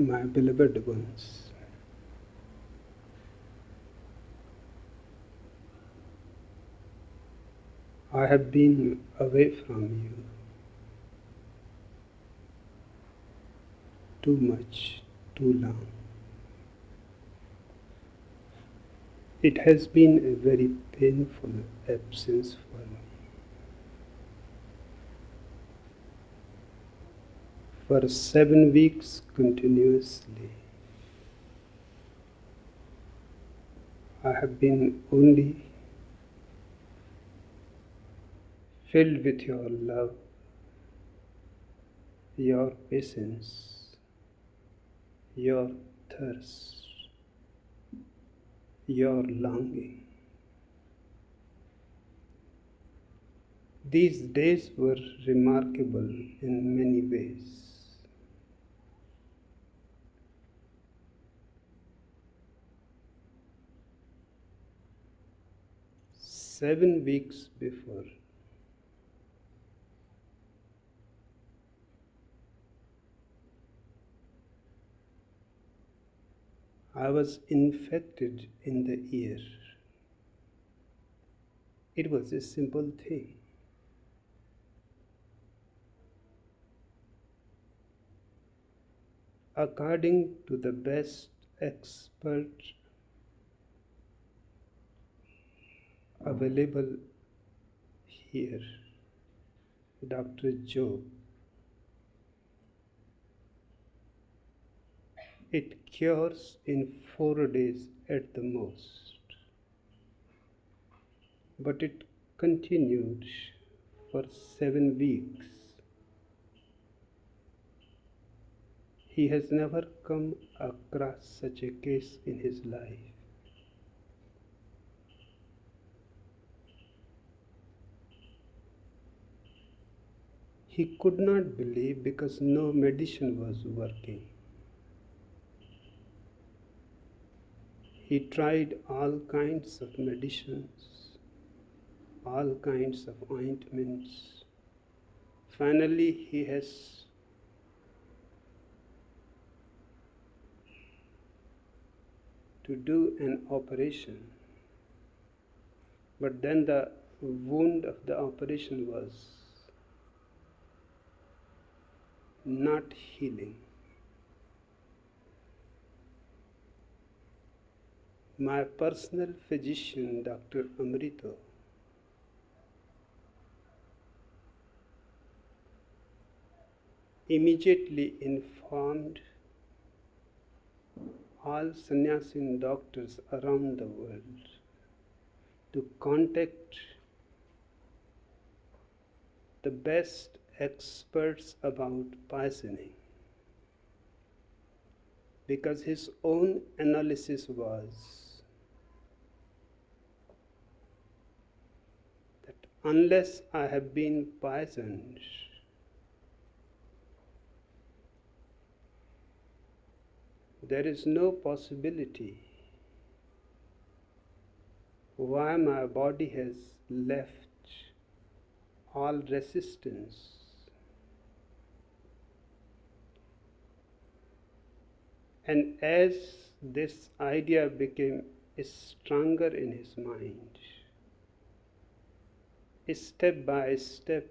My beloved ones, I have been away from you too much, too long. It has been a very painful absence for me. For 7 weeks continuously, I have been only filled with your love, your patience, your thirst, your longing. These days were remarkable in many ways. Seven weeks before, I was infected in the ear. It was a simple thing. According to the best expert available here, Dr. Joe, it cures in 4 days at the most. But it continued for 7 weeks. He has never come across such a case in his life. He could not believe because no medicine was working. He tried all kinds of medicines, all kinds of ointments. Finally, he has to do an operation. But then the wound of the operation was not healing. My personal physician, Dr. Amrito, immediately informed all sannyasin doctors around the world to contact the best experts about poisoning, because his own analysis was that unless I have been poisoned, there is no possibility why my body has left all resistance. And as this idea became stronger in his mind, step by step,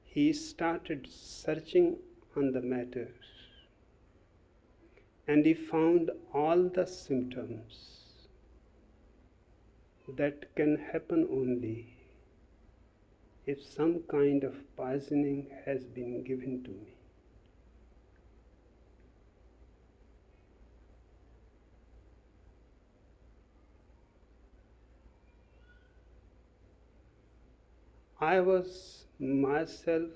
he started searching on the matter, and he found all the symptoms that can happen only if some kind of poisoning has been given to me. I was myself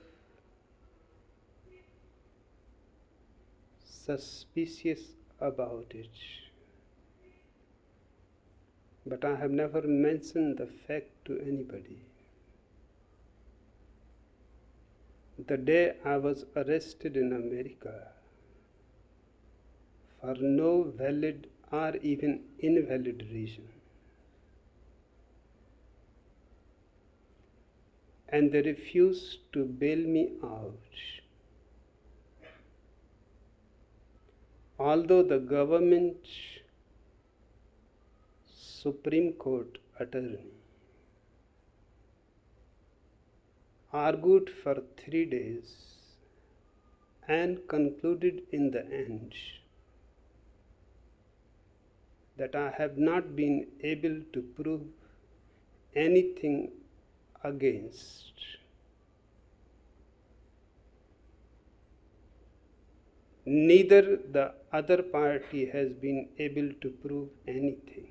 suspicious about it, but I have never mentioned the fact to anybody. The day I was arrested in America for no valid or even invalid reason, and they refused to bail me out, although the government Supreme Court attorney argued for 3 days and concluded in the end that I have not been able to prove anything against. Neither the other party has been able to prove anything.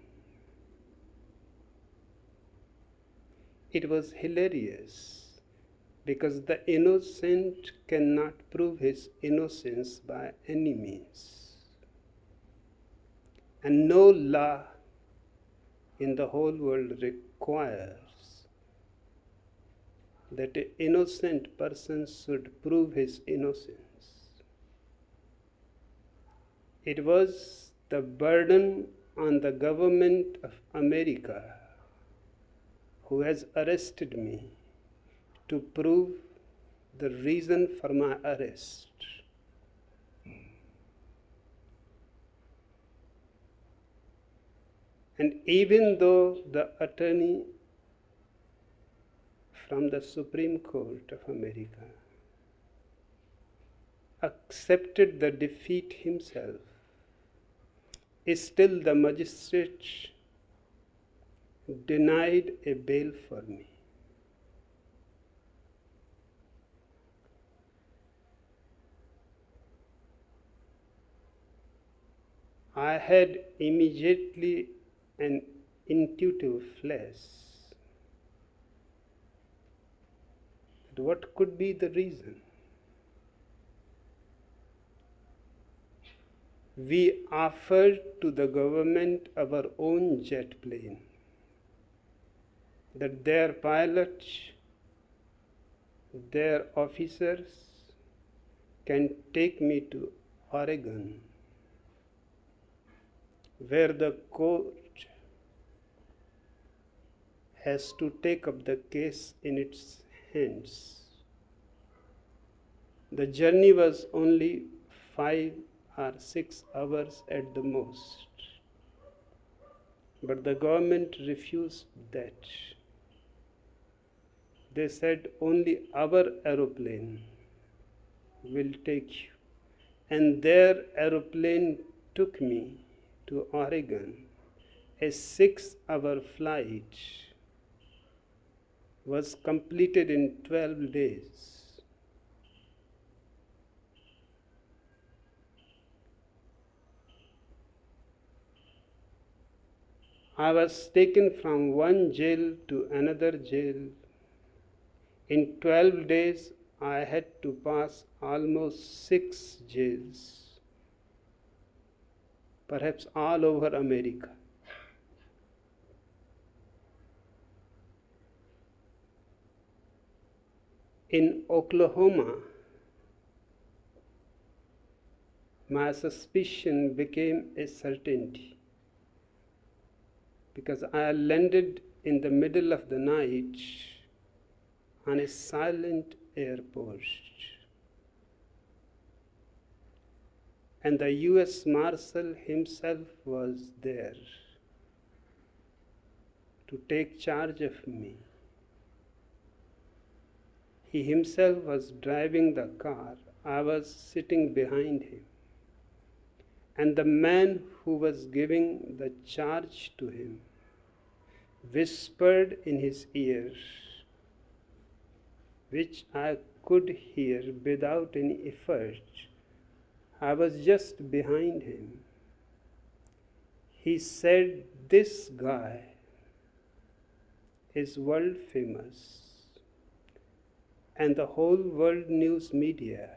It was hilarious because the innocent cannot prove his innocence by any means. And no law in the whole world requires that an innocent person should prove his innocence. It was the burden on the government of America, who has arrested me, to prove the reason for my arrest. And even though the attorney from the Supreme Court of America accepted the defeat himself, still the magistrate denied a bail for me. I had immediately an intuitive flash that what could be the reason? We offered to the government our own jet plane, that their pilots, their officers can take me to Oregon, where the court has to take up the case in its hands. The journey was only 5 or 6 hours at the most, but the government refused that. They said only our aeroplane will take you, and their aeroplane took me to Oregon. A 6-hour flight was completed in 12 days. I was taken from one jail to another jail. In 12 days, I had to pass almost 6 jails, perhaps all over America. In Oklahoma, my suspicion became a certainty, because I landed in the middle of the night on a silent airport, and the U.S. Marshal himself was there to take charge of me. He himself was driving the car. I was sitting behind him. And the man who was giving the charge to him whispered in his ear, which I could hear without any effort. I was just behind him. He said, "This guy is world famous, and the whole world news media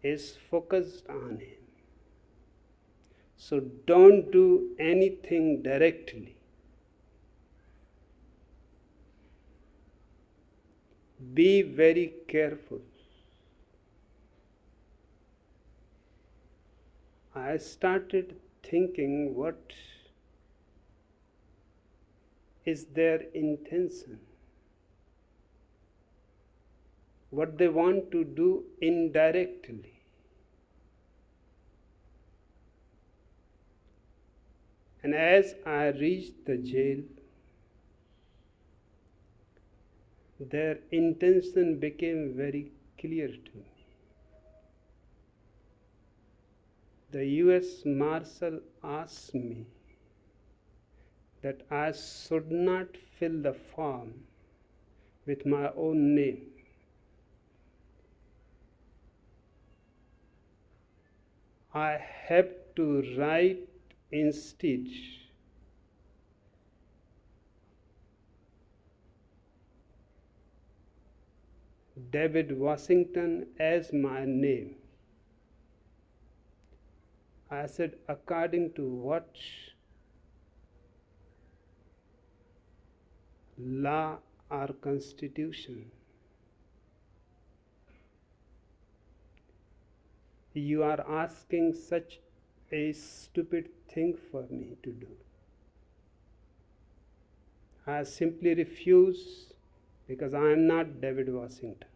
is focused on him. So don't do anything directly. Be very careful." I started thinking, what is their intention? What they want to do indirectly? And as I reached the jail, their intention became very clear to me. The US Marshal asked me that I should not fill the form with my own name. I have to write instead David Washington as my name. I said, according to what law or constitution you are asking such a stupid thing for me to do? I simply refuse because I am not David Washington.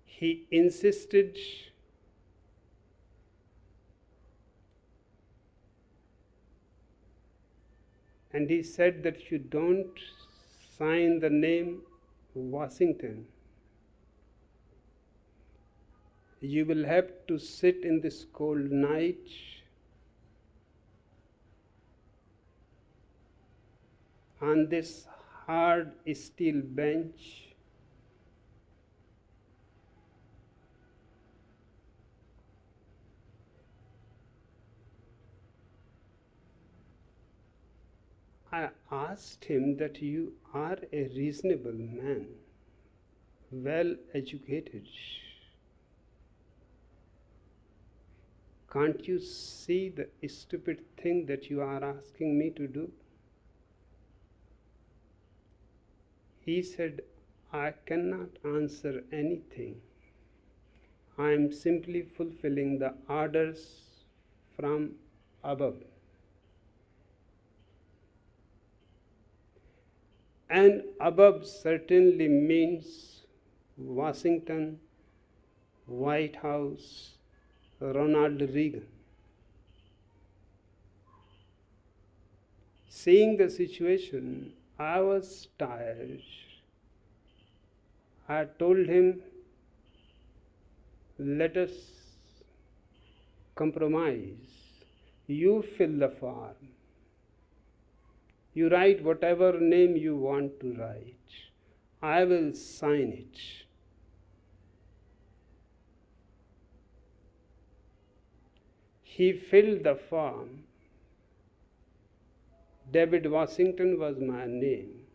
He insisted and he said that you don't sign the name Washington. You will have to sit in this cold night on this hard steel bench I asked him that you are a reasonable man, well educated. Can't you see the stupid thing that you are asking me to do? He said, I cannot answer anything. I am simply fulfilling the orders from above. And above certainly means Washington, White House, Ronald Reagan. Seeing the situation, I was tired. I told him, let us compromise. You fill the form. You write whatever name you want to write. I will sign it. He filled the form. David Washington was my name.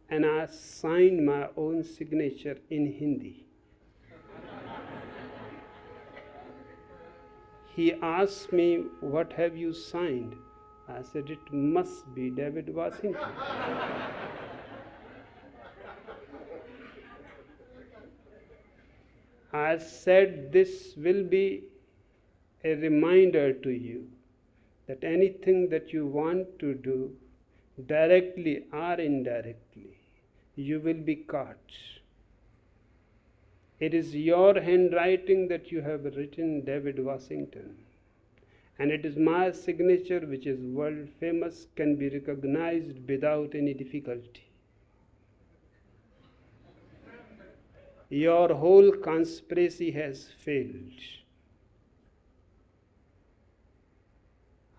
And I signed my own signature in Hindi. He asked me, what have you signed? I said, it must be David Washington. I said, this will be a reminder to you that anything that you want to do, directly or indirectly, you will be caught. It is your handwriting that you have written David Washington. And it is my signature, which is world famous, can be recognized without any difficulty. Your whole conspiracy has failed.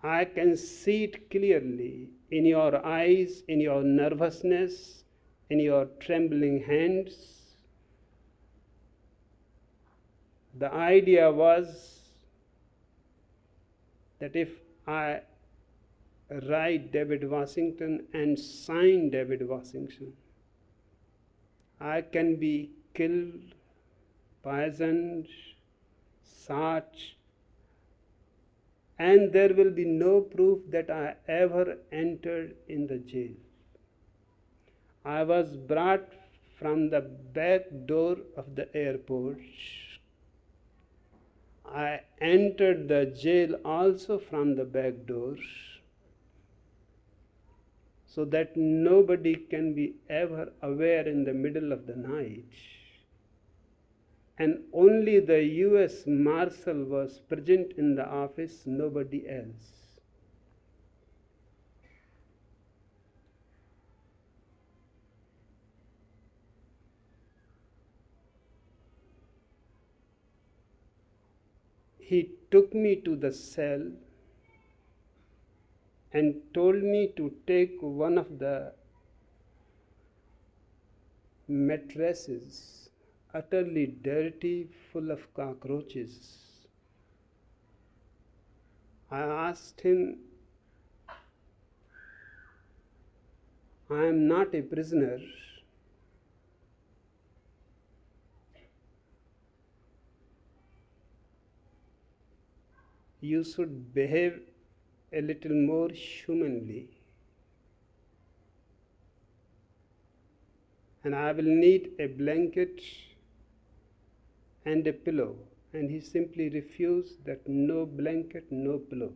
I can see it clearly in your eyes, in your nervousness, in your trembling hands. The idea was that if I write David Washington and sign David Washington, I can be killed, poisoned, shot, and there will be no proof that I ever entered in the jail. I was brought from the back door of the airport. I entered the jail also from the back door, so that nobody can be ever aware in the middle of the night. and only the US Marshal was present in the office, nobody else. He took me to the cell and told me to take one of the mattresses, utterly dirty, full of cockroaches. I asked him, I am not a prisoner. You should behave a little more humanly. And I will need a blanket and a pillow. And he simply refused that no blanket, no pillow.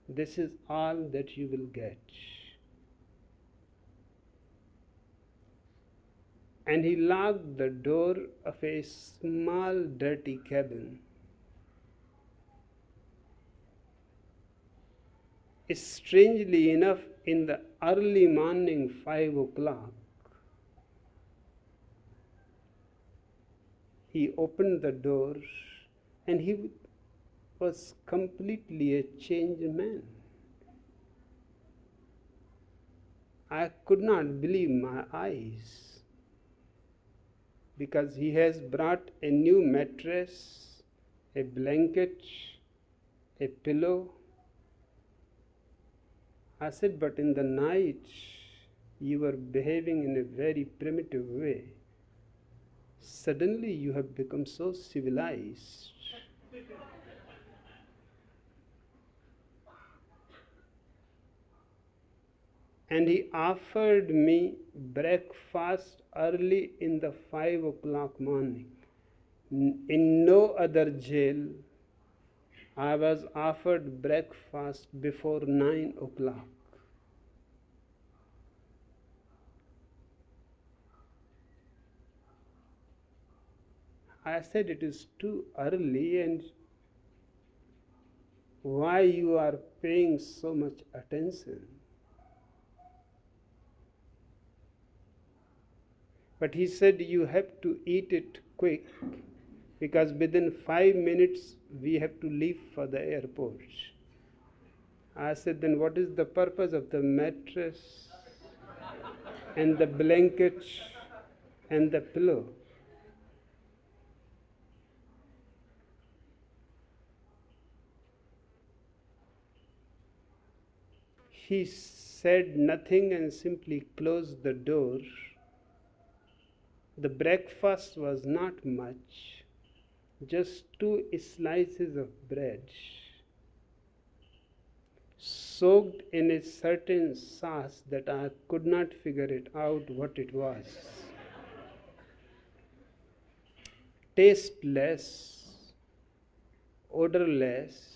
This is all that you will get. And he locked the door of a small, dirty cabin. Strangely enough, in the early morning, 5 o'clock, he opened the door and he was completely a changed man. I could not believe my eyes because he has brought a new mattress, a blanket, a pillow. I said, but in the night you were behaving in a very primitive way. Suddenly you have become so civilized. And he offered me breakfast early in the 5 o'clock morning. In no other jail I was offered breakfast before 9 o'clock. I said, it is too early, and why you are paying so much attention? But he said, you have to eat it quick because within 5 minutes we have to leave for the airport. I said, then what is the purpose of the mattress and the blanket and the pillow? He said nothing and simply closed the door. The breakfast was not much, just 2 slices of bread, soaked in a certain sauce that I could not figure it out what it was. Tasteless, odorless.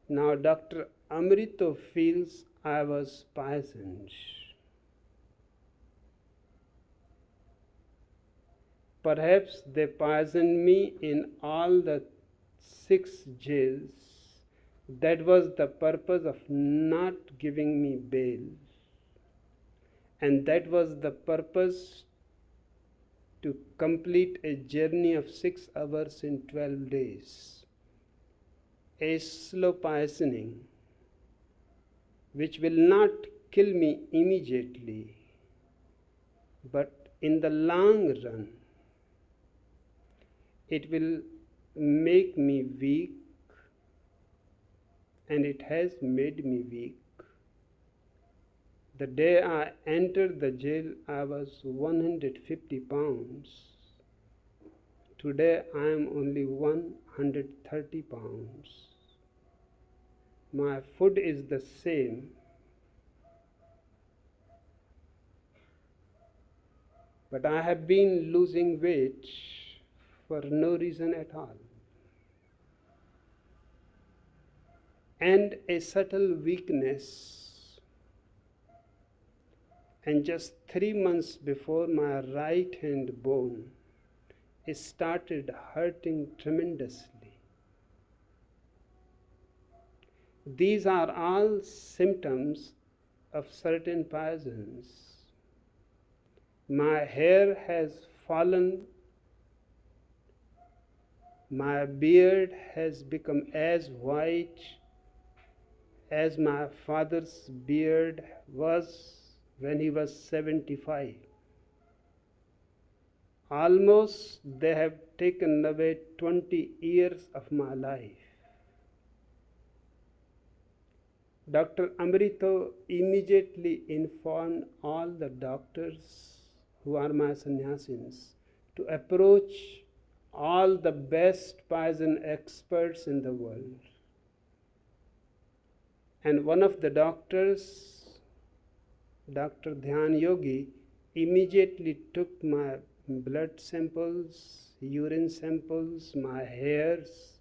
Now Dr. Amrito feels I was poisoned. Perhaps they poisoned me in all the 6 jails. That was the purpose of not giving me bail. And that was the purpose to complete a journey of 6 hours in 12 days. A slow poisoning, which will not kill me immediately, but in the long run, it will make me weak, and it has made me weak. The day I entered the jail, I was 150 pounds. Today I am only 130 pounds. My food is the same, but I have been losing weight for no reason at all. And a subtle weakness And just 3 months before, my right hand bone started hurting tremendously. These are all symptoms of certain poisons. My hair has fallen, my beard has become as white as my father's beard was when he was 75. Almost they have taken away 20 years of my life. Dr. Amrito immediately informed all the doctors who are my sannyasins to approach all the best poison experts in the world. And one of the doctors, Dr. Dhyan Yogi, immediately took my blood samples, urine samples, my hairs,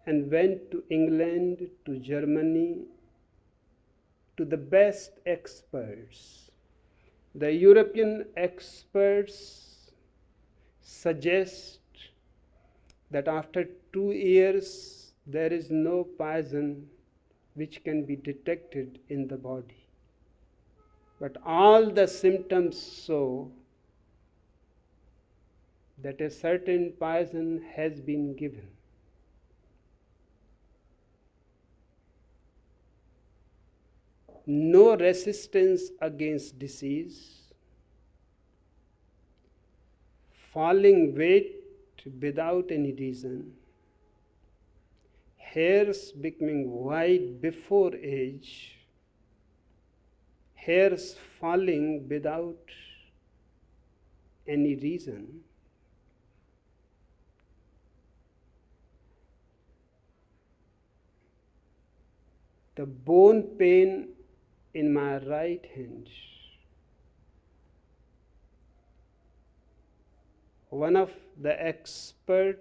and went to England, to Germany, to the best experts. The European experts suggest that after 2 years there is no poison which can be detected in the body. But all the symptoms show that a certain poison has been given. No resistance against disease, falling weight without any reason, hairs becoming white before age, hairs falling without any reason, the bone pain in my right hand. One of the expert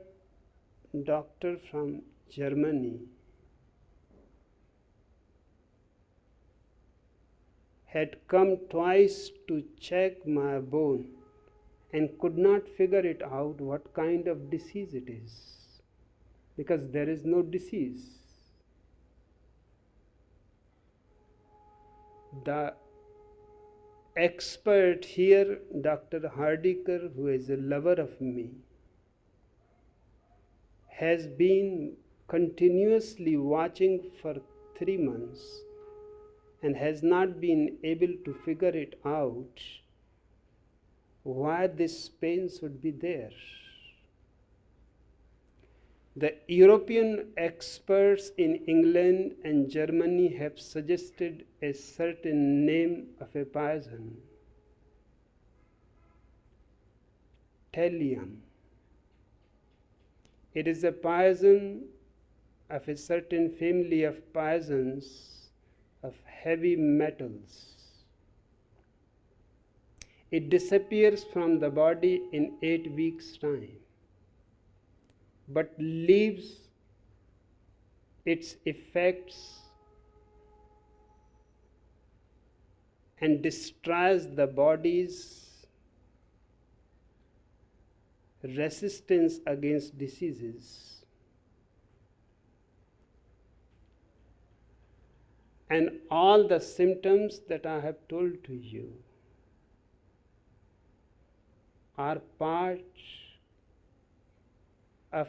doctor from Germany had come twice to check my bone and could not figure it out what kind of disease it is, because there is no disease. The expert here, Dr. Hardikar, who is a lover of me, has been continuously watching for 3 months and has not been able to figure it out why this pain should be there. The European experts in England and Germany have suggested a certain name of a poison, thallium. It is a poison of a certain family of poisons of heavy metals. It disappears from the body in 8 weeks' time, but leaves its effects and destroys the body's resistance against diseases. And all the symptoms that I have told to you are part of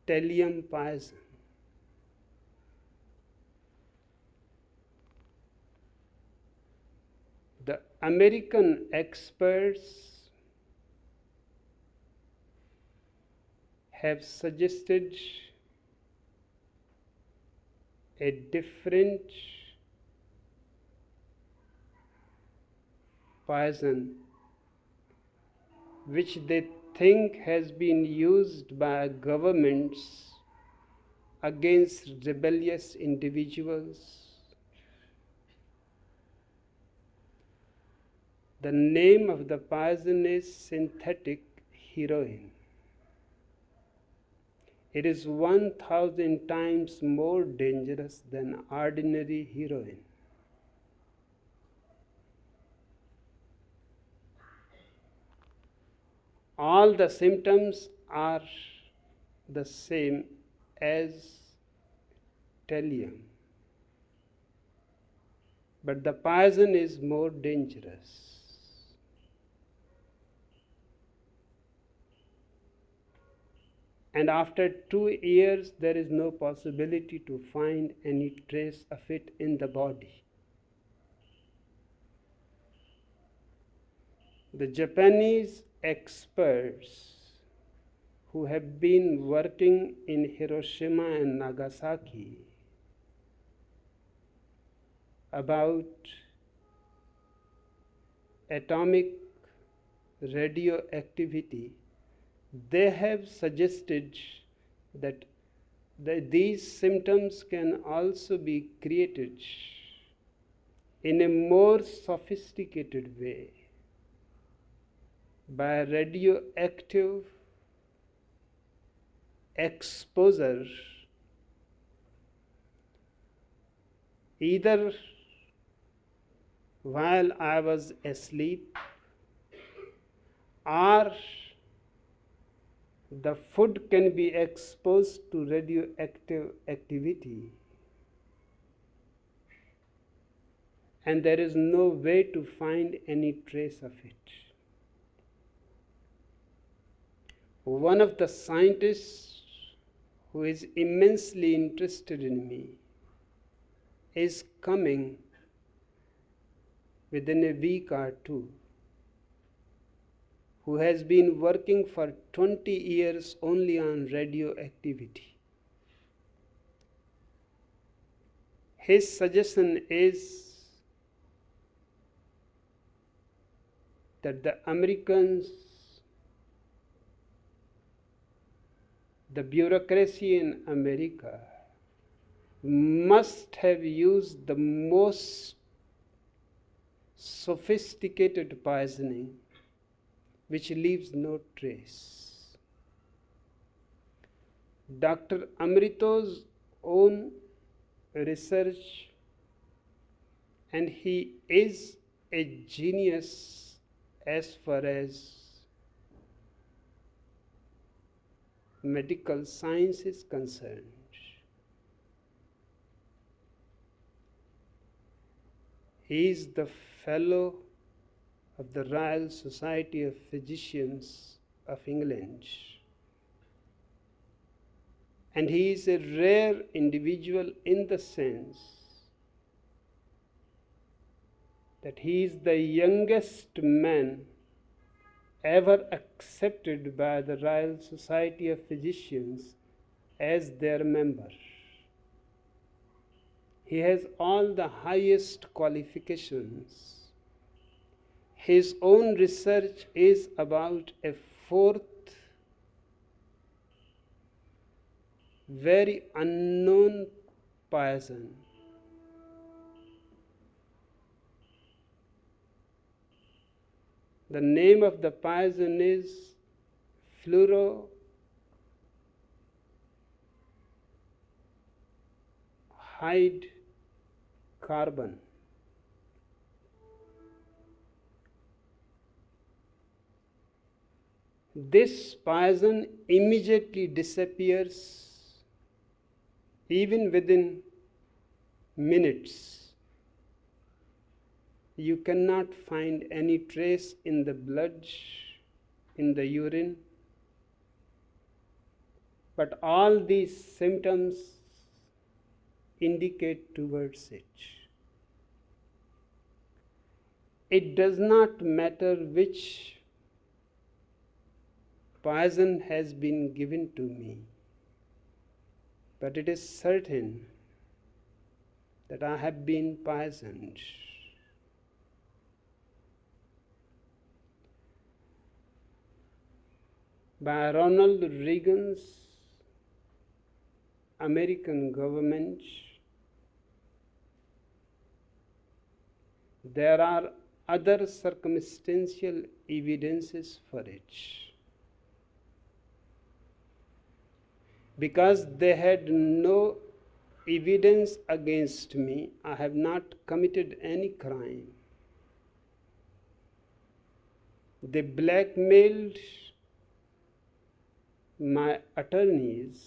thallium poison. The American experts have suggested a different poison which they think has been used by governments against rebellious individuals. The name of the poison is synthetic heroin. It is 1,000 times more dangerous than ordinary heroin. all the symptoms are the same as thallium, but the poison is more dangerous. And after 2 years, there is no possibility to find any trace of it in the body. The Japanese experts who have been working in Hiroshima and Nagasaki about atomic radioactivity, they have suggested that these symptoms can also be created in a more sophisticated way by radioactive exposure, either while I was asleep or the food can be exposed to radioactive activity and there is no way to find any trace of it. One of the scientists who is immensely interested in me is coming within a week or two, who has been working for 20 years only on radioactivity. His suggestion is that the Americans, the bureaucracy in America, must have used the most sophisticated poisoning which leaves no trace. Dr. Amrito's own research, and he is a genius as far as medical science is concerned. He is the fellow of the Royal Society of Physicians of England. And he is a rare individual in the sense that he is the youngest man ever accepted by the Royal Society of Physicians as their member. He has all the highest qualifications. His own research is about a fourth very unknown poison. The name of the poison is fluorohydrocarbon. This poison immediately disappears, even within minutes. You cannot find any trace in the blood, in the urine, but all these symptoms indicate towards it. It does not matter which poison has been given to me, but it is certain that I have been poisoned. By Ronald Reagan's American government. There are other circumstantial evidences for it. Because they had no evidence against me, I have not committed any crime. They blackmailed my attorneys,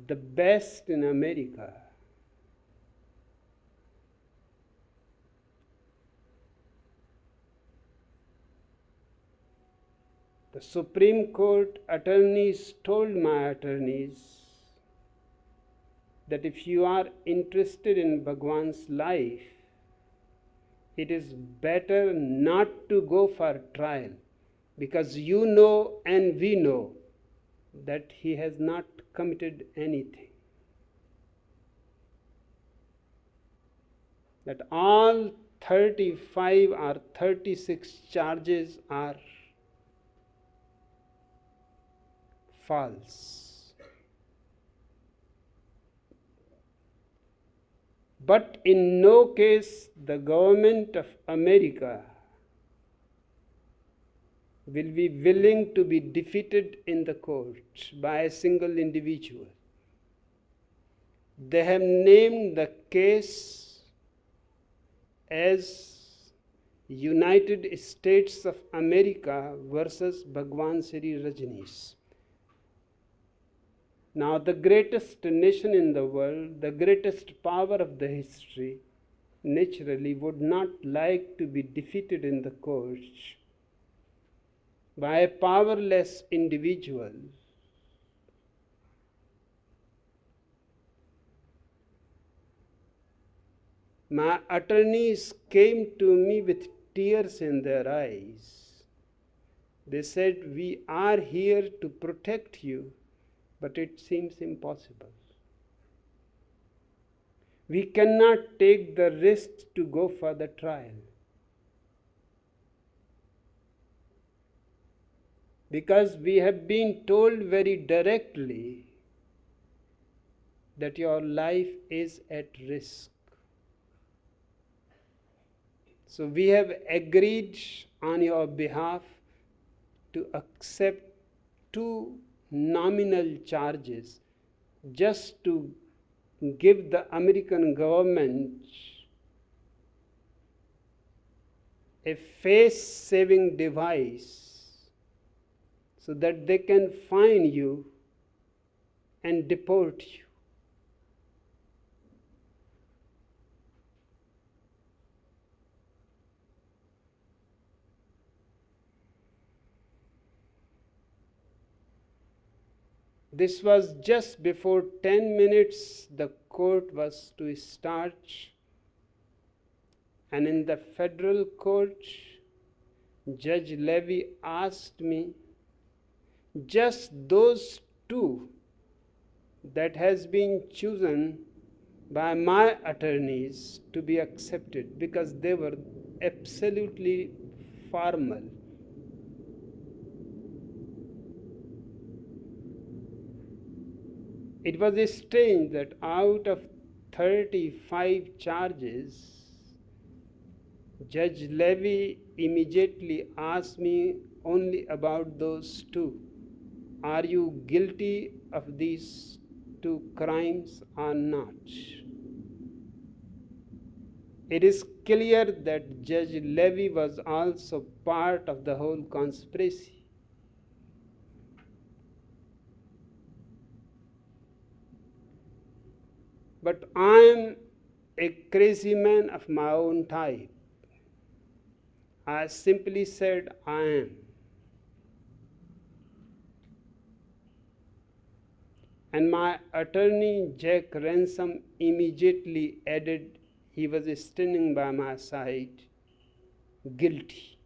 the best in America, the Supreme Court attorneys told my attorneys that if you are interested in Bhagwan's life, it is better not to go for trial, because you know and we know that he has not committed anything. That all 35 or 36 charges are false. But in no case the government of America will be willing to be defeated in the court by a single individual. They have named the case as United States of America versus Bhagwan Sri Rajneesh. Now, the greatest nation in the world, the greatest power of the history, naturally would not like to be defeated in the courts by a powerless individual. My attorneys came to me with tears in their eyes. They said, "We are here to protect you, but it seems impossible. We cannot take the risk to go for the trial, because we have been told very directly that your life is at risk. So we have agreed on your behalf to accept 2 nominal charges just to give the American government a face-saving device so that they can fine you and deport you." This was just before 10 minutes the court was to start, and in the federal court, Judge Levy asked me just those 2 that has been chosen by my attorneys to be accepted, because they were absolutely formal. It was strange that out of 35 charges, Judge Levy immediately asked me only about those 2. Are you guilty of these 2 crimes or not? It is clear that Judge Levy was also part of the whole conspiracy. But I am a crazy man of my own type. I simply said, "I am." And my attorney, Jack Ransom, immediately added, he was standing by my side, "Guilty."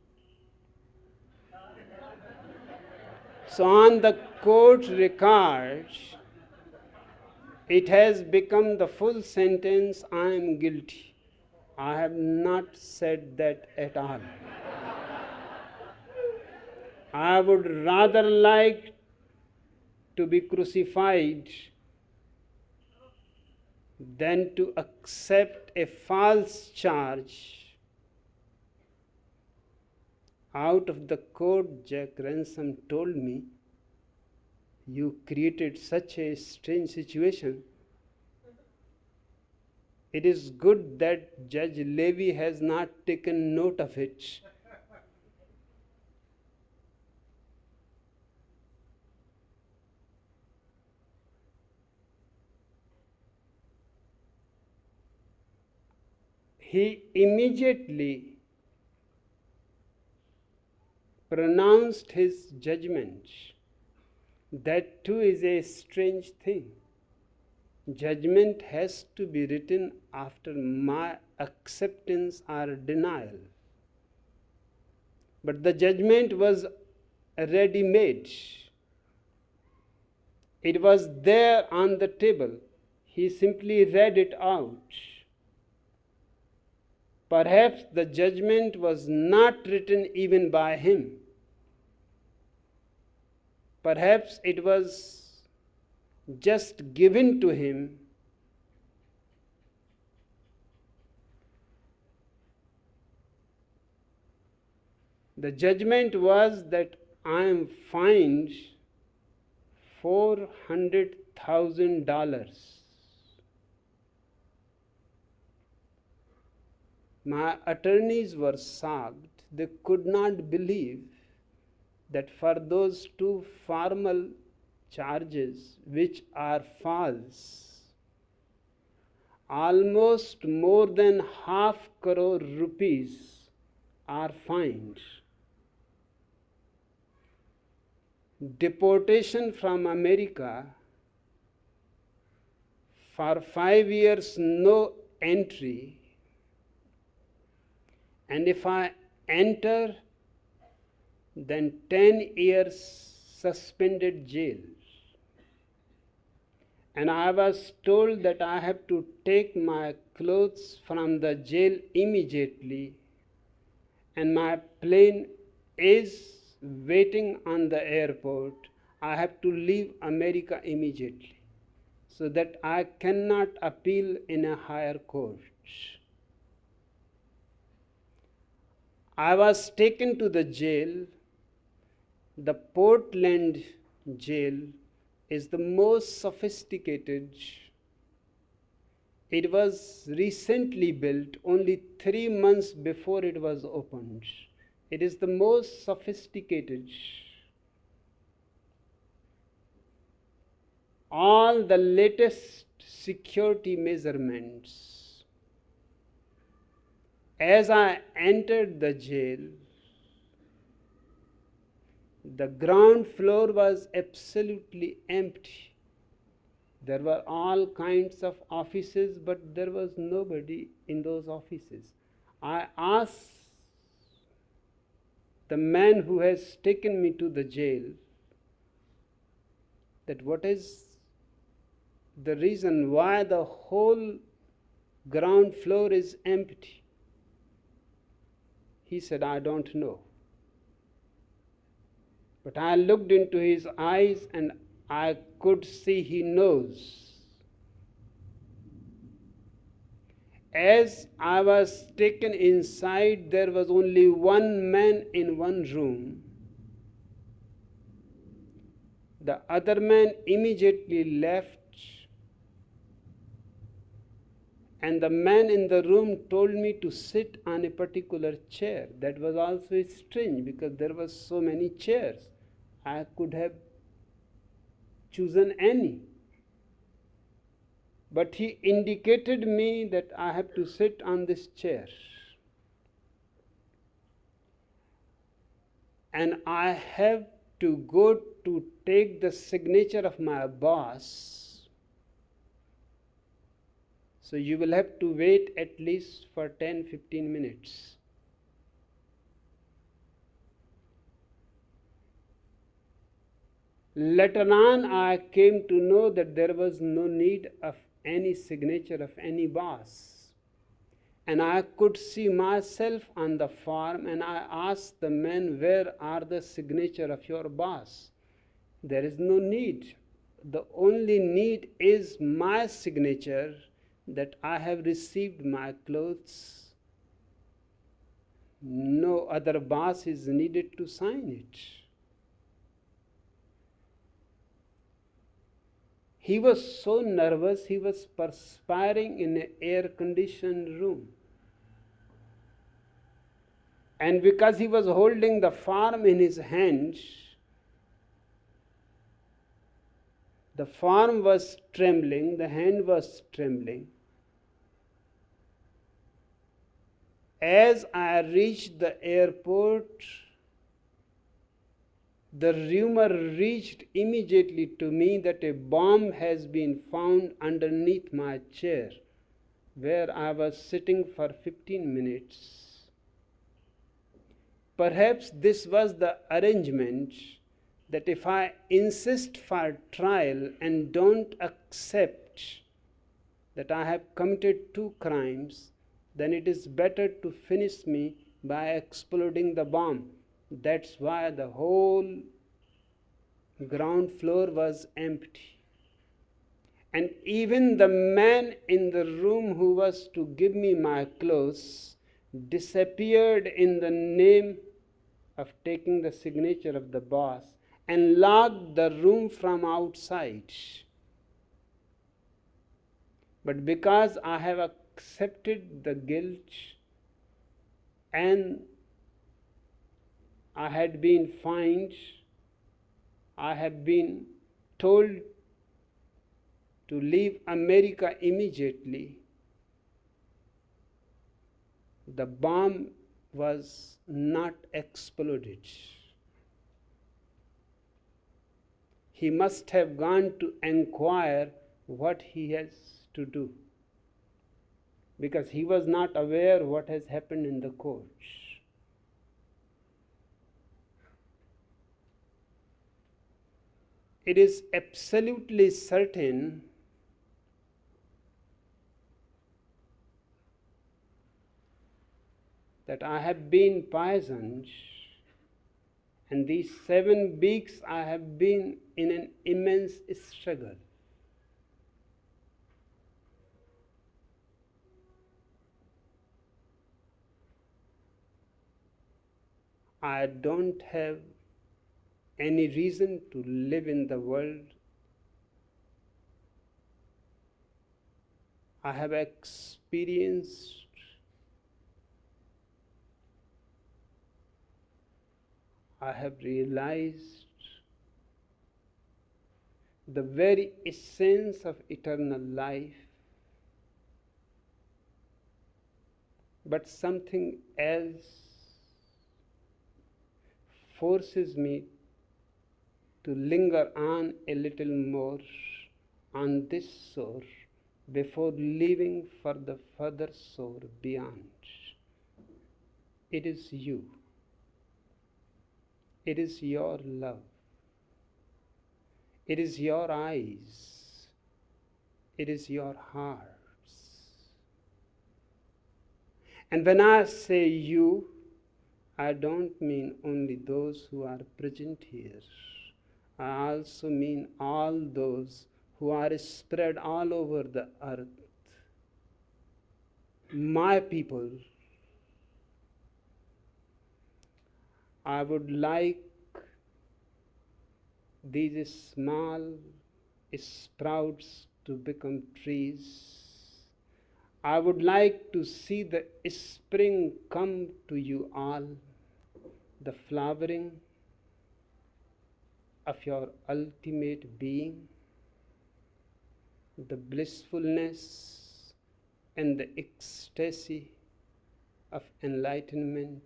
So on the court record, it has become the full sentence, "I am guilty." I have not said that at all. I would rather like to be crucified than to accept a false charge. Out of the court, Jack Ransom told me, "You created such a strange situation. It is good that Judge Levy has not taken note of it." he immediately pronounced his judgment. That too is a strange thing. Judgment has to be written after my acceptance or denial. But the judgment was ready made. It was there on the table. He simply read it out. Perhaps the judgment was not written even by him. Perhaps it was just given to him. The judgment was that I am fined $400,000. My attorneys were shocked. They could not believe that for those two formal charges, which are false, almost more than ₹500,000 are fined. Deportation from America for 5 years, no entry, and if I enter, then 10 years suspended jail. And I was told that I have to take my clothes from the jail immediately, and my plane is waiting on the airport. I have to leave America immediately, so that I cannot appeal in a higher court. I was taken to the jail. The Portland jail is the most sophisticated. It was recently built, only 3 months before it was opened. It is the most sophisticated. All the latest security measurements. As I entered the jail, the ground floor was absolutely empty. There were all kinds of offices, but there was nobody in those offices. I asked the man who has taken me to the jail that what is the reason why the whole ground floor is empty. He said, I don't know. But I looked into his eyes and I could see he knows. As I was taken inside, there was only one man in one room. The other man immediately left, and the man in the room told me to sit on a particular chair. That was also strange because there were so many chairs. I could have chosen any. But he indicated me that I have to sit on this chair. And I have to go to take the signature of my boss. So you will have to wait at least for 10-15 minutes. Later on, I came to know that there was no need of any signature of any boss. And I could see myself on the form, and I asked the man, where are the signature of your boss? There is no need. The only need is my signature that I have received my clothes. No other boss is needed to sign it. He was so nervous, he was perspiring in an air-conditioned room. And because he was holding the form in his hands, the form was trembling, the hand was trembling. As I reached the airport, the rumor reached immediately to me that a bomb has been found underneath my chair, where I was sitting for 15 minutes. Perhaps this was the arrangement that if I insist for trial and don't accept that I have committed two crimes, then it is better to finish me by exploding the bomb. That's why the whole ground floor was empty. And even the man in the room who was to give me my clothes disappeared in the name of taking the signature of the boss and locked the room from outside. But because I have accepted the guilt and I had been fined, I have been told to leave America immediately. The bomb was not exploded. He must have gone to inquire what he has to do, because he was not aware what has happened in the court. It is absolutely certain that I have been poisoned, and these 7 weeks I have been in an immense struggle. I don't have any reason to live in the world. I have experienced I have realized the very essence of eternal life, but something else forces me to linger on a little more on this shore before leaving for the further shore beyond. It is you. It is your love. It is your eyes. It is your hearts. And when I say you, I don't mean only those who are present here. I also mean all those who are spread all over the earth. My people, I would like these small sprouts to become trees. I would like to see the spring come to you all, the flowering of your ultimate being, the blissfulness and the ecstasy of enlightenment,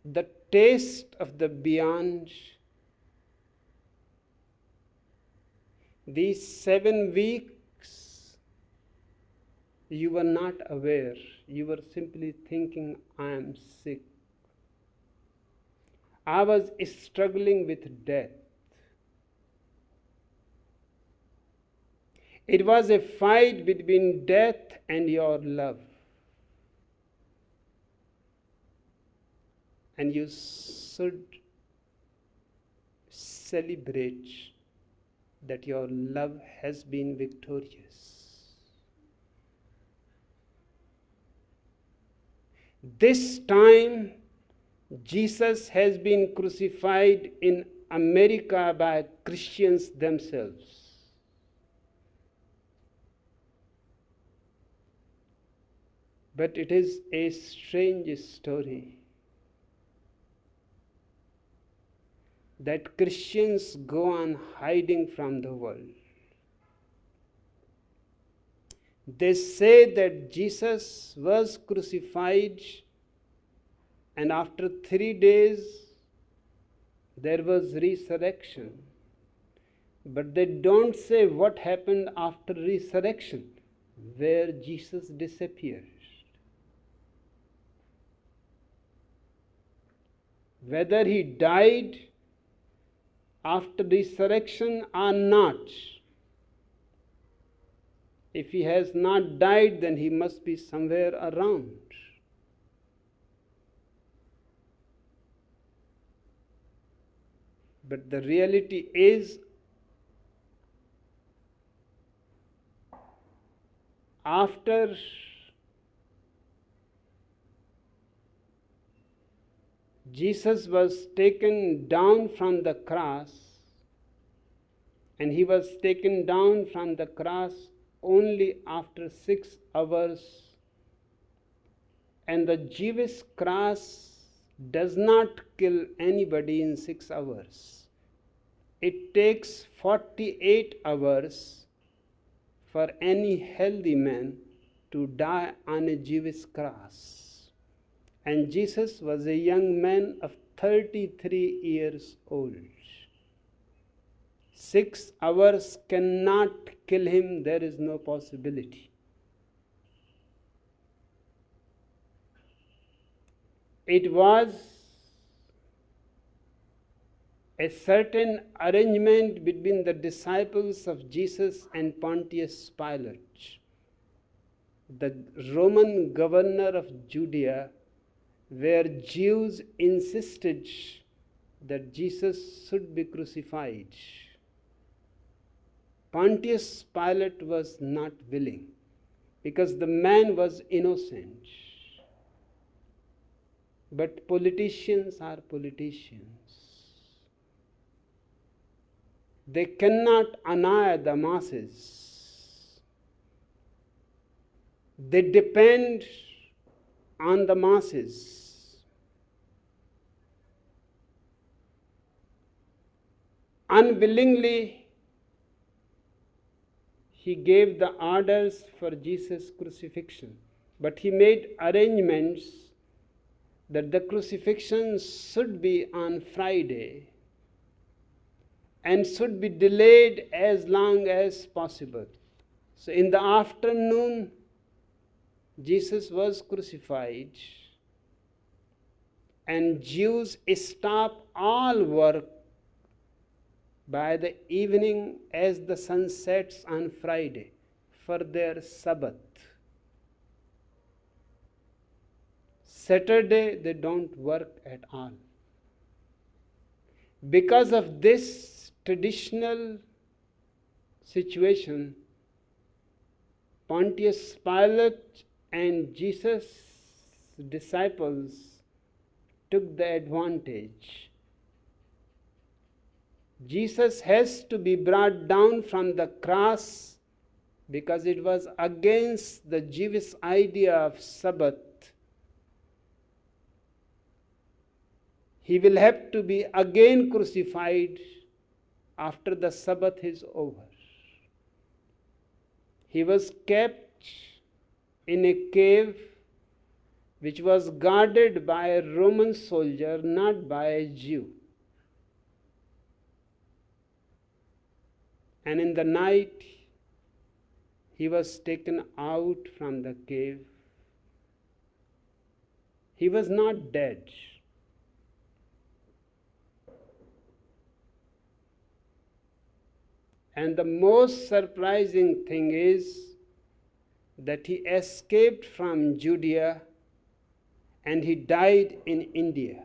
the taste of the beyond. These 7 weeks, you were not aware. You were simply thinking, I am sick. I was struggling with death. It was a fight between death and your love. And you should celebrate that your love has been victorious. This time, Jesus has been crucified in America by Christians themselves. But it is a strange story that Christians go on hiding from the world. They say that Jesus was crucified and after 3 days there was resurrection. But they don't say what happened after resurrection, where Jesus disappeared. Whether he died after resurrection or not. If he has not died, then he must be somewhere around. But the reality is, after Jesus was taken down from the cross, and he was taken down from the cross only after 6 hours, and the Jewish cross does not kill anybody in 6 hours. It takes 48 hours for any healthy man to die on a Jewish cross. And Jesus was a young man of 33 years old. 6 hours cannot kill him, there is no possibility. It was a certain arrangement between the disciples of Jesus and Pontius Pilate, the Roman governor of Judea, where Jews insisted that Jesus should be crucified. Pontius Pilate was not willing because the man was innocent. But politicians are politicians. They cannot annoy the masses. They depend on the masses. Unwillingly, he gave the orders for Jesus' crucifixion, but he made arrangements that the crucifixion should be on Friday and should be delayed as long as possible. So in the afternoon, Jesus was crucified, and Jews stop all work by the evening as the sun sets on Friday for their Sabbath. Saturday, they don't work at all. Because of this traditional situation, Pontius Pilate and Jesus' disciples took the advantage. Jesus has to be brought down from the cross because it was against the Jewish idea of Sabbath. He will have to be again crucified after the Sabbath is over. He was kept in a cave which was guarded by a Roman soldier, not by a Jew. And in the night, he was taken out from the cave. He was not dead. And the most surprising thing is that he escaped from Judea and he died in India.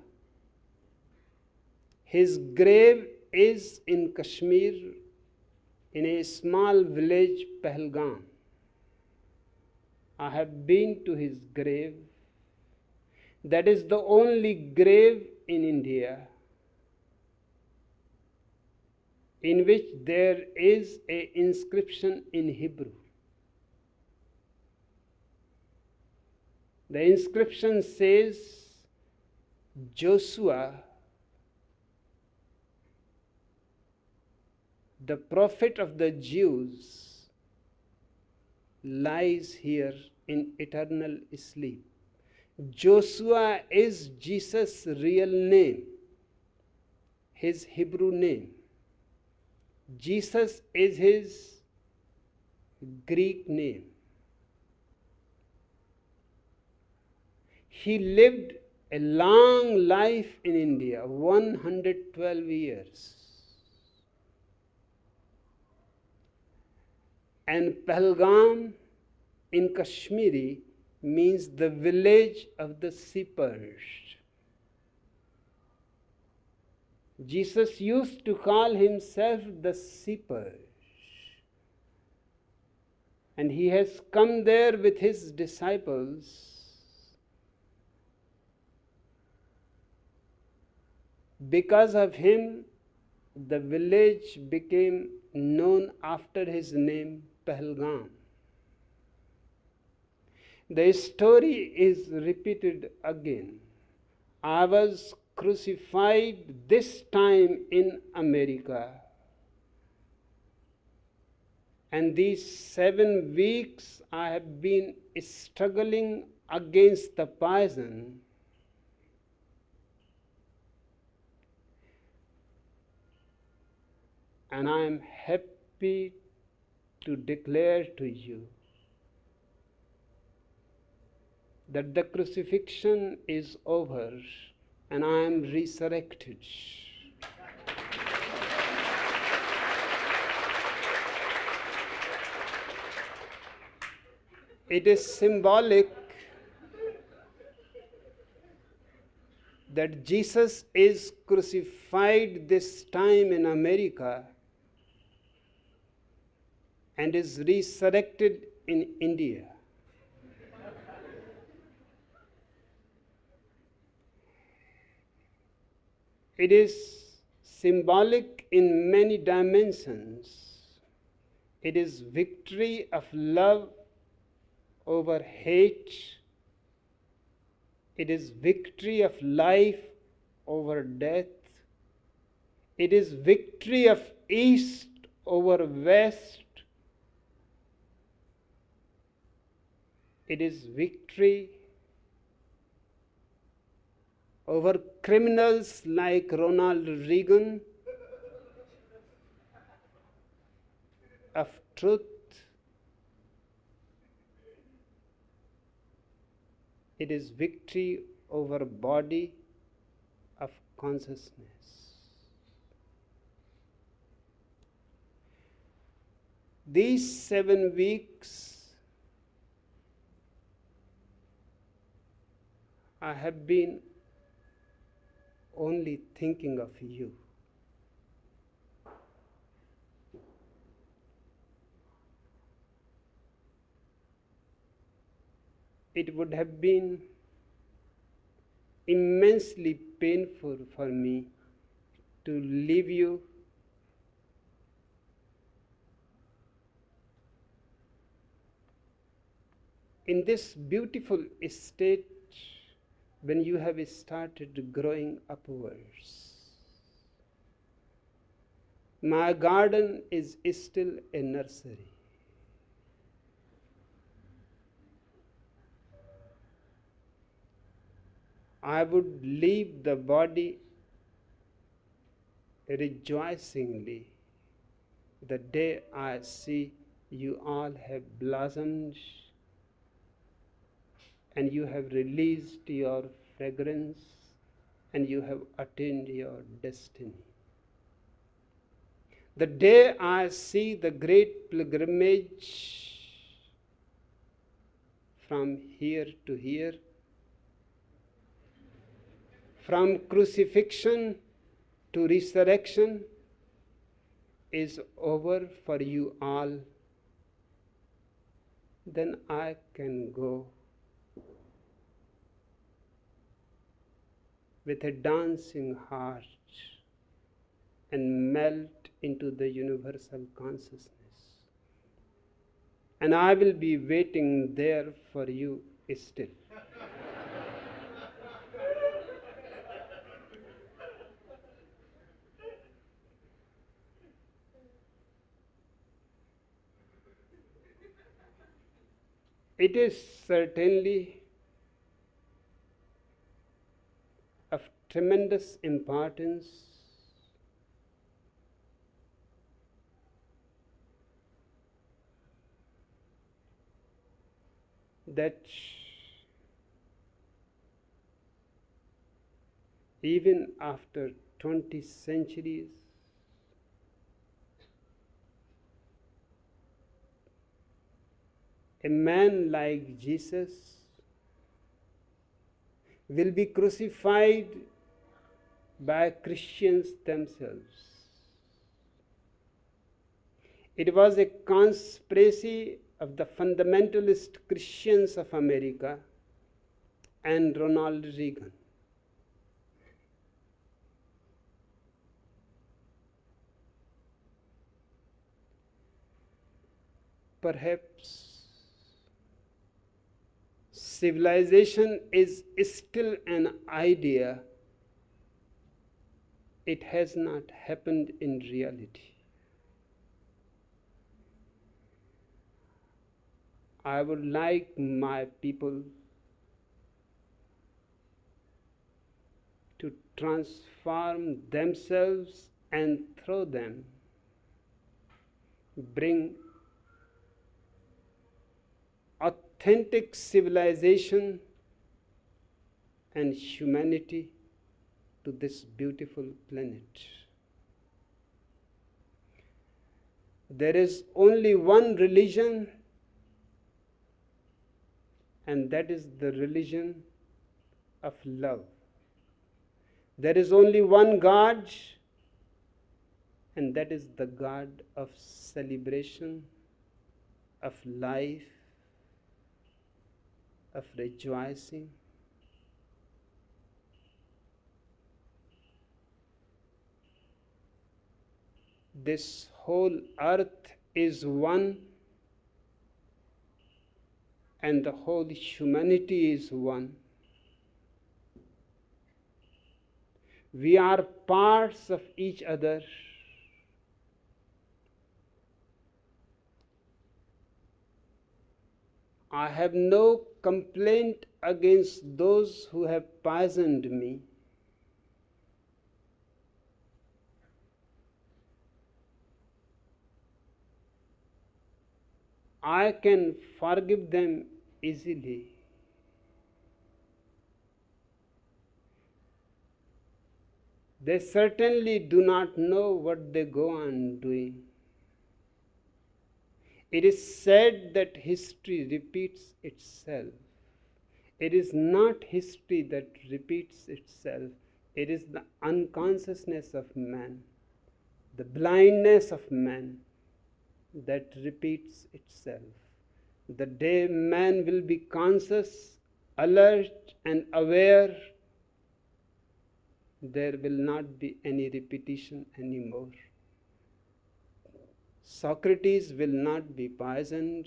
His grave is in Kashmir, in a small village, Pahalgam. I have been to his grave. That is the only grave in India in which there is an inscription in Hebrew. The inscription says, Joshua, the prophet of the Jews, lies here in eternal sleep. Joshua is Jesus' real name, his Hebrew name. Jesus is his Greek name. He lived a long life in India, 112 years. And Pahalgam in Kashmiri means the village of the shepherds. Jesus used to call himself the shepherd. And he has come there with his disciples because of him. The village became known after his name, Pahalgam. The story is repeated again. I was crucified this time in America. And these 7 weeks I have been struggling against the poison. And I am happy to declare to you that the crucifixion is over and I am resurrected. It is symbolic that Jesus is crucified this time in America and is resurrected in India. It is symbolic in many dimensions. It is victory of love over hate. It is victory of life over death. It is victory of East over West. It is victory over criminals like Ronald Reagan, of truth. It is victory over body of consciousness. These 7 weeks I have been only thinking of you. It would have been immensely painful for me to leave you in this beautiful state when you have started growing upwards. My garden is still a nursery. I would leave the body rejoicingly the day I see you all have blossomed and you have released your fragrance and you have attained your destiny. The day I see the great pilgrimage from here to here, from crucifixion to resurrection, is over for you all, then I can go with a dancing heart and melt into the universal consciousness. And I will be waiting there for you still. It is certainly of tremendous importance that even after 20 centuries, a man like Jesus will be crucified by Christians themselves. It was a conspiracy of the fundamentalist Christians of America and Ronald Reagan. Perhaps civilization is still an idea. It has not happened in reality. I would like my people to transform themselves and through them bring authentic civilization and humanity to this beautiful planet. There is only one religion, and that is the religion of love. There is only one God, and that is the God of celebration, of life, of rejoicing. This whole earth is one, and the whole humanity is one. We are parts of each other. I have no complaint against those who have poisoned me. I can forgive them easily. They certainly do not know what they go on doing. It is said that history repeats itself. It is not history that repeats itself. It is the unconsciousness of man, the blindness of man that repeats itself. The day man will be conscious, alert, and aware, there will not be any repetition anymore. Socrates will not be poisoned.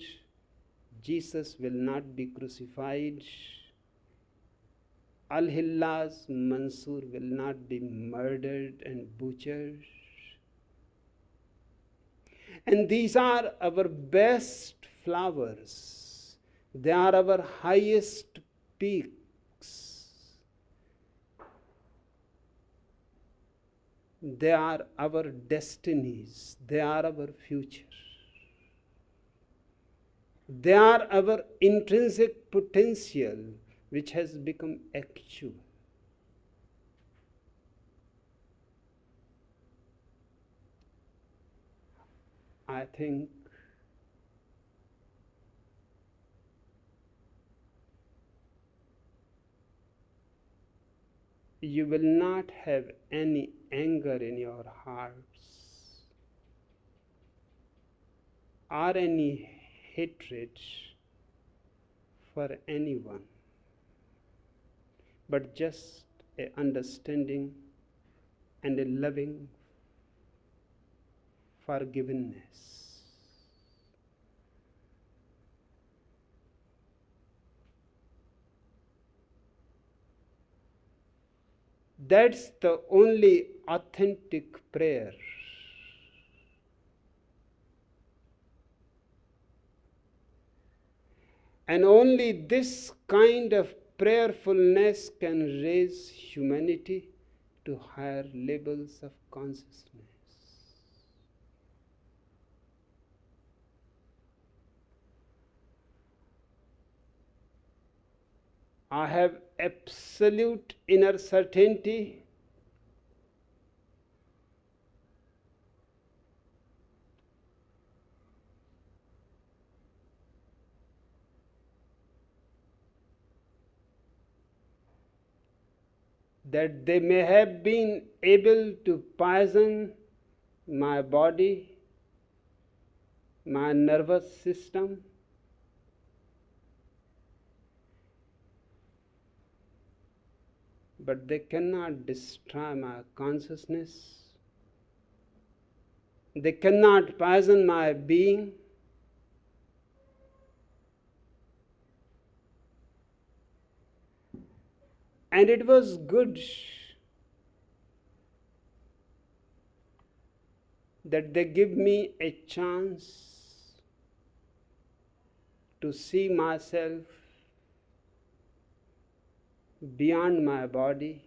Jesus will not be crucified. Al-Hillaz Mansur will not be murdered and butchered. And these are our best flowers. They are our highest peaks. They are our destinies. They are our future. They are our intrinsic potential, which has become actual. I think you will not have any anger in your hearts or any hatred for anyone, but just an understanding and a loving forgiveness. That's the only authentic prayer. And only this kind of prayerfulness can raise humanity to higher levels of consciousness. I have absolute inner certainty that they may have been able to poison my body, my nervous system, but they cannot destroy my consciousness. They cannot poison my being. And it was good that they give me a chance to see myself beyond my body,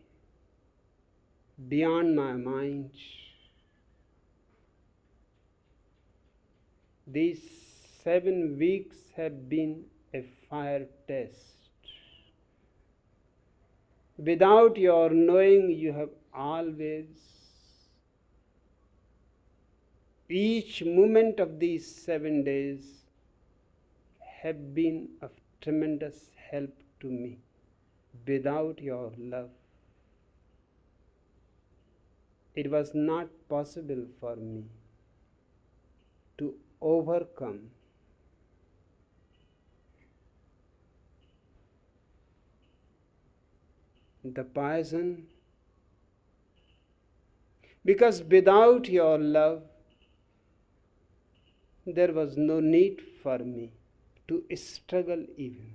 beyond my mind. These 7 weeks have been a fire test. Without your knowing, you have always, each moment of these 7 days have been of tremendous help to me. Without your love, it was not possible for me to overcome the poison, because without your love, there was no need for me to struggle even.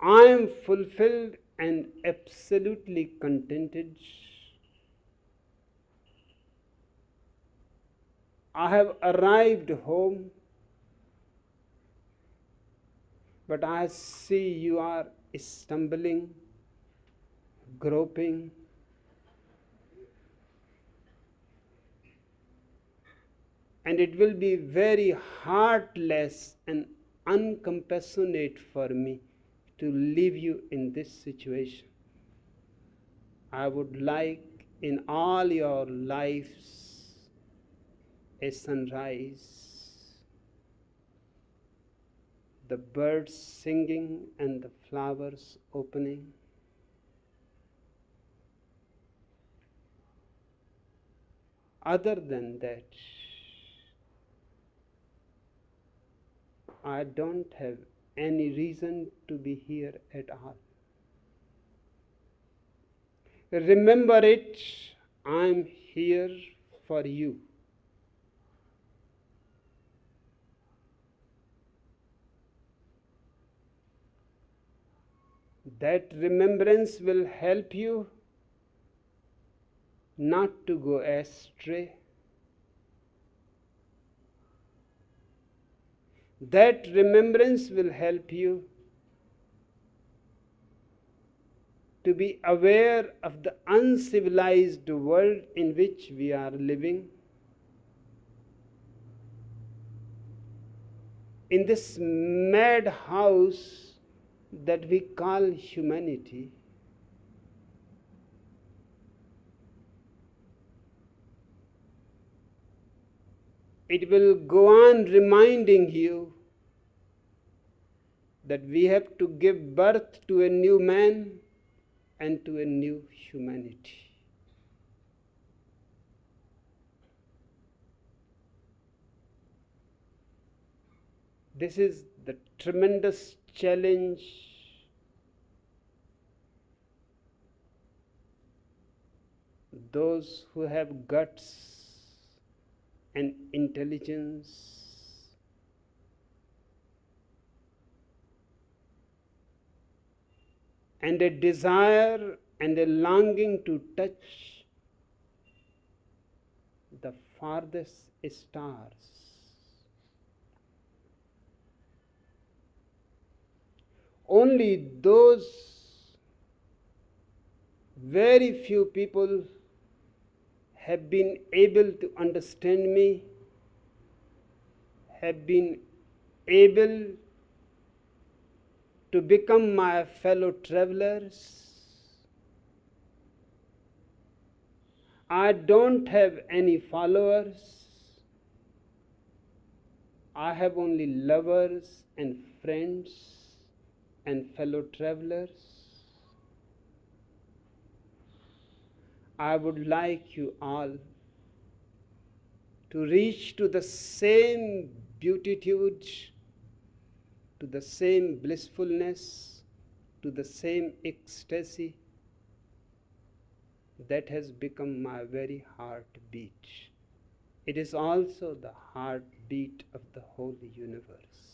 I am fulfilled and absolutely contented. I have arrived home, but I see you are stumbling, groping, and it will be very heartless and uncompassionate for me to leave you in this situation. I would like in all your lives a sunrise, the birds singing and the flowers opening. Other than that, I don't have any reason to be here at all. Remember it, I'm here for you. That remembrance will help you not to go astray. That remembrance will help you to be aware of the uncivilized world in which we are living. In this madhouse that we call humanity, it will go on reminding you that we have to give birth to a new man and to a new humanity. This is the tremendous challenge those who have guts and intelligence and a desire and a longing to touch the farthest stars only those very few people have been able to understand me, have been able to become my fellow travelers. I don't have any followers. I have only lovers and friends and fellow travelers. I would like you all to reach to the same beatitude, to the same blissfulness, to the same ecstasy that has become my very heartbeat. It is also the heartbeat of the whole universe.